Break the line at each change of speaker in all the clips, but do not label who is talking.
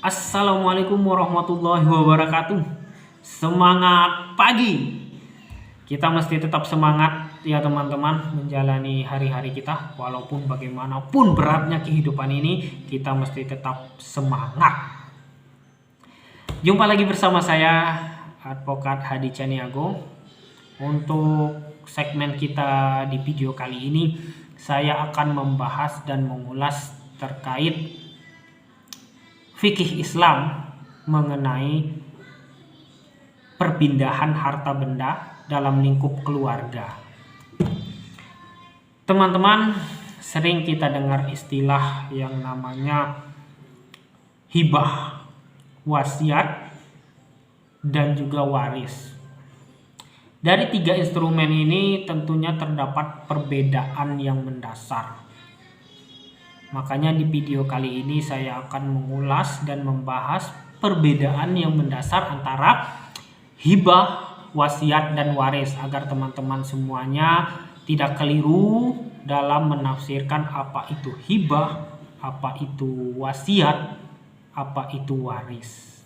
Assalamualaikum warahmatullahi wabarakatuh. Semangat pagi. Kita mesti tetap semangat ya teman-teman menjalani hari-hari kita. Walaupun bagaimanapun beratnya kehidupan ini, kita mesti tetap semangat. Jumpa lagi bersama saya Advokat Hadi Caniago. Untuk segmen kita di video kali ini, saya akan membahas dan mengulas terkait fikih Islam mengenai perpindahan harta benda dalam lingkup keluarga. Teman-teman, sering kita dengar istilah yang namanya hibah, wasiat, dan juga waris. Dari tiga instrumen ini tentunya terdapat perbedaan yang mendasar. Makanya di video kali ini saya akan mengulas dan membahas perbedaan yang mendasar antara hibah, wasiat, dan waris agar teman-teman semuanya tidak keliru dalam menafsirkan apa itu hibah, apa itu wasiat, apa itu waris.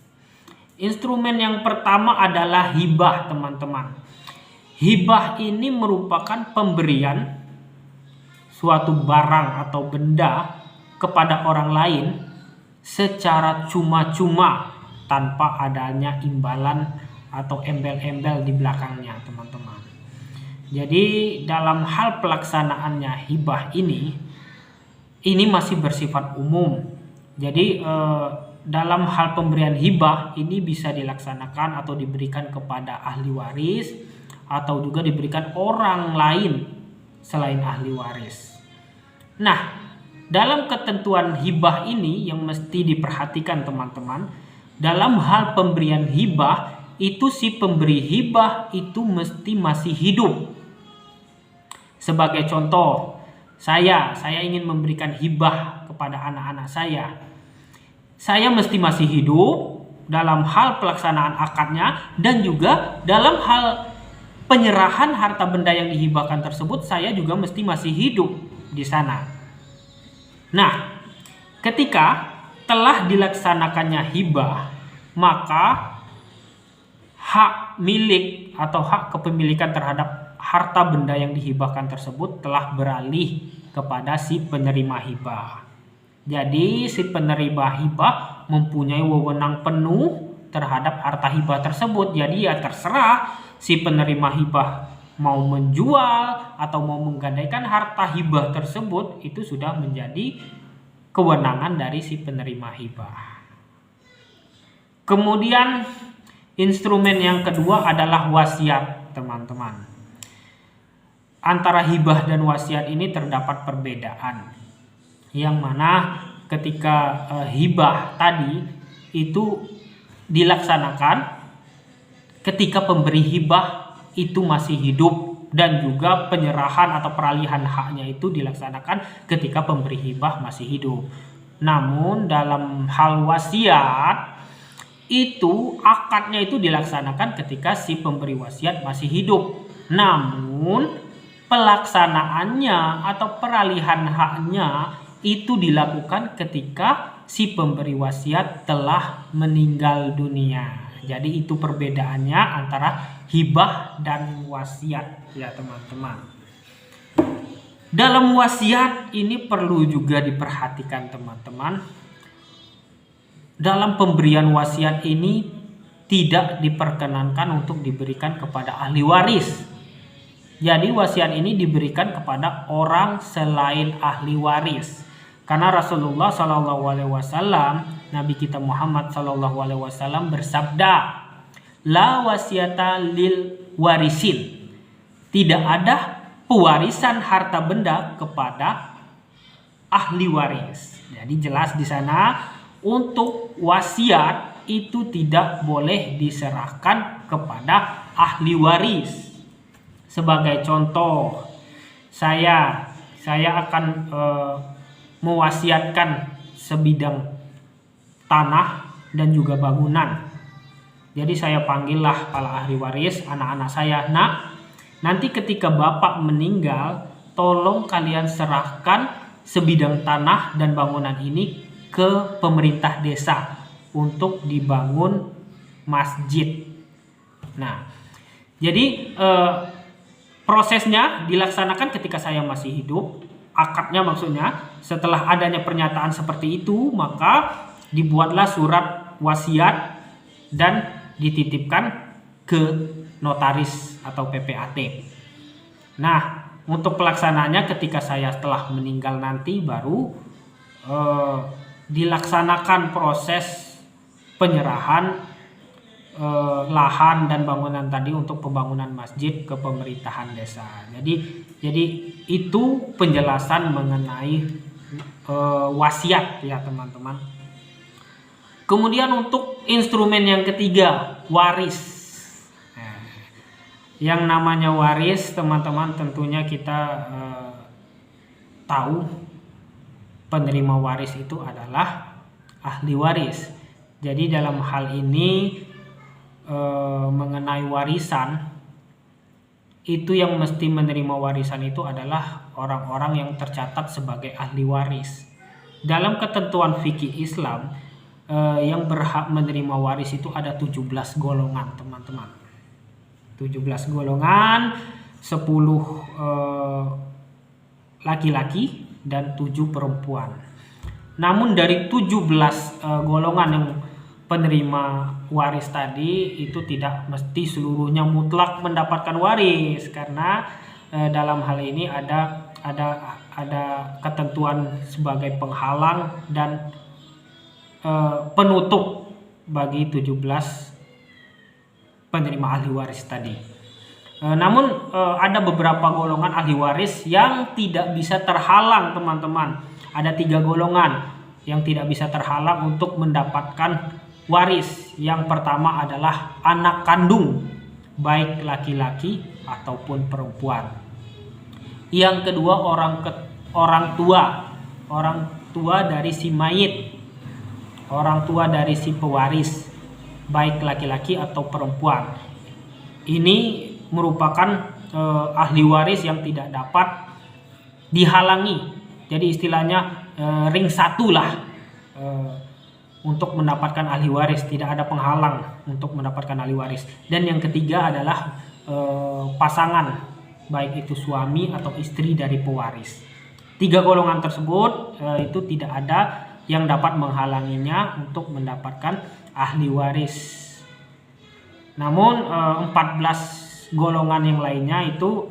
Instrumen yang pertama adalah hibah, teman-teman. Hibah ini merupakan pemberian suatu barang atau benda kepada orang lain secara cuma-cuma tanpa adanya imbalan atau embel-embel di belakangnya, teman-teman. Jadi dalam hal pelaksanaannya hibah ini masih bersifat umum. Jadi dalam hal pemberian hibah ini bisa dilaksanakan atau diberikan kepada ahli waris atau juga diberikan orang lain selain ahli waris. Nah, dalam ketentuan hibah ini yang mesti diperhatikan teman-teman, dalam hal pemberian hibah itu si pemberi hibah itu mesti masih hidup. Sebagai contoh, saya ingin memberikan hibah kepada anak-anak saya. Saya mesti masih hidup dalam hal pelaksanaan akadnya dan juga dalam hal penyerahan harta benda yang dihibahkan tersebut saya juga mesti masih hidup di sana. Nah, ketika telah dilaksanakannya hibah, maka hak milik atau hak kepemilikan terhadap harta benda yang dihibahkan tersebut telah beralih kepada si penerima hibah. Jadi si penerima hibah mempunyai wewenang penuh terhadap harta hibah tersebut. Jadi ya terserah si penerima hibah mau menjual atau mau menggadaikan harta hibah tersebut, itu sudah menjadi kewenangan dari si penerima hibah. Kemudian instrumen yang kedua adalah wasiat, teman-teman. Antara hibah dan wasiat ini terdapat perbedaan. Yang mana ketika hibah tadi itu dilaksanakan ketika pemberi hibah itu masih hidup dan juga penyerahan atau peralihan haknya itu dilaksanakan ketika pemberi hibah masih hidup. Namun dalam hal wasiat itu akadnya itu dilaksanakan ketika si pemberi wasiat masih hidup. Namun pelaksanaannya atau peralihan haknya itu dilakukan ketika si pemberi wasiat telah meninggal dunia. Jadi itu perbedaannya antara hibah dan wasiat ya teman-teman. Dalam wasiat ini perlu juga diperhatikan teman-teman. Dalam pemberian wasiat ini tidak diperkenankan untuk diberikan kepada ahli waris. Jadi wasiat ini diberikan kepada orang selain ahli waris. Karena Rasulullah SAW, Nabi kita Muhammad SAW bersabda, la wasiata lil warisin. Tidak ada pewarisan harta benda kepada ahli waris. Jadi jelas di sana untuk wasiat itu tidak boleh diserahkan kepada ahli waris. Sebagai contoh, saya akan mewasiatkan sebidang tanah dan juga bangunan. Jadi saya panggillah para ahli waris, anak-anak saya, nak, nanti ketika bapak meninggal, tolong kalian serahkan sebidang tanah dan bangunan ini ke pemerintah desa untuk dibangun masjid. Nah, jadi prosesnya dilaksanakan ketika saya masih hidup, akadnya maksudnya setelah adanya pernyataan seperti itu, maka dibuatlah surat wasiat dan dititipkan ke notaris atau PPAT. Nah, untuk pelaksananya ketika saya telah meninggal nanti baru dilaksanakan proses penyerahan lahan dan bangunan tadi untuk pembangunan masjid ke pemerintahan desa. Jadi itu penjelasan mengenai wasiat ya teman-teman. Kemudian untuk instrumen yang ketiga, waris. Yang namanya waris teman-teman tentunya kita tahu penerima waris itu adalah ahli waris. Jadi dalam hal ini mengenai warisan, itu yang mesti menerima warisan itu adalah orang-orang yang tercatat sebagai ahli waris. Dalam ketentuan fikih Islam, yang berhak menerima waris itu ada 17 golongan teman-teman. 17 golongan, 10 laki-laki dan 7 perempuan. Namun dari 17 golongan yang penerima waris tadi itu tidak mesti seluruhnya mutlak mendapatkan waris, karena dalam hal ini ada ketentuan sebagai penghalang dan penutup bagi 17 penerima ahli waris tadi. Namun ada beberapa golongan ahli waris yang tidak bisa terhalang teman-teman. Ada 3 golongan yang tidak bisa terhalang untuk mendapatkan waris. Yang pertama adalah anak kandung, baik laki-laki ataupun perempuan. Yang kedua orang tua dari si mayit, orang tua dari si pewaris, baik laki-laki atau perempuan. Ini merupakan ahli waris yang tidak dapat dihalangi. Jadi istilahnya ring 1 lah untuk mendapatkan ahli waris, tidak ada penghalang untuk mendapatkan ahli waris. Dan yang ketiga adalah pasangan, baik itu suami atau istri dari pewaris. 3 golongan tersebut itu tidak ada yang dapat menghalanginya untuk mendapatkan ahli waris. Namun 14 golongan yang lainnya itu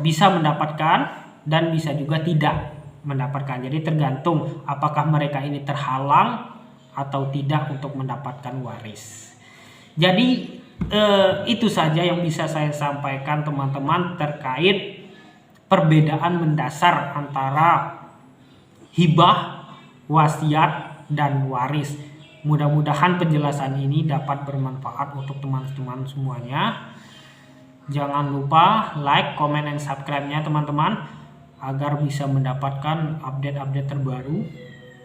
bisa mendapatkan dan bisa juga tidak mendapatkan. Jadi tergantung apakah mereka ini terhalang atau tidak untuk mendapatkan waris. Jadi itu saja yang bisa saya sampaikan teman-teman terkait perbedaan mendasar antara hibah, wasiat, dan waris. Mudah-mudahan penjelasan ini dapat bermanfaat untuk teman-teman semuanya. Jangan lupa like, comment, dan subscribe-nya teman-teman agar bisa mendapatkan update-update terbaru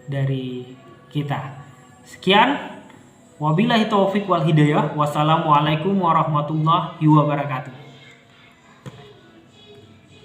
dari kita. Sekian, wabillahi taufiq wal hidayah. Wassalamualaikum warahmatullahi wabarakatuh.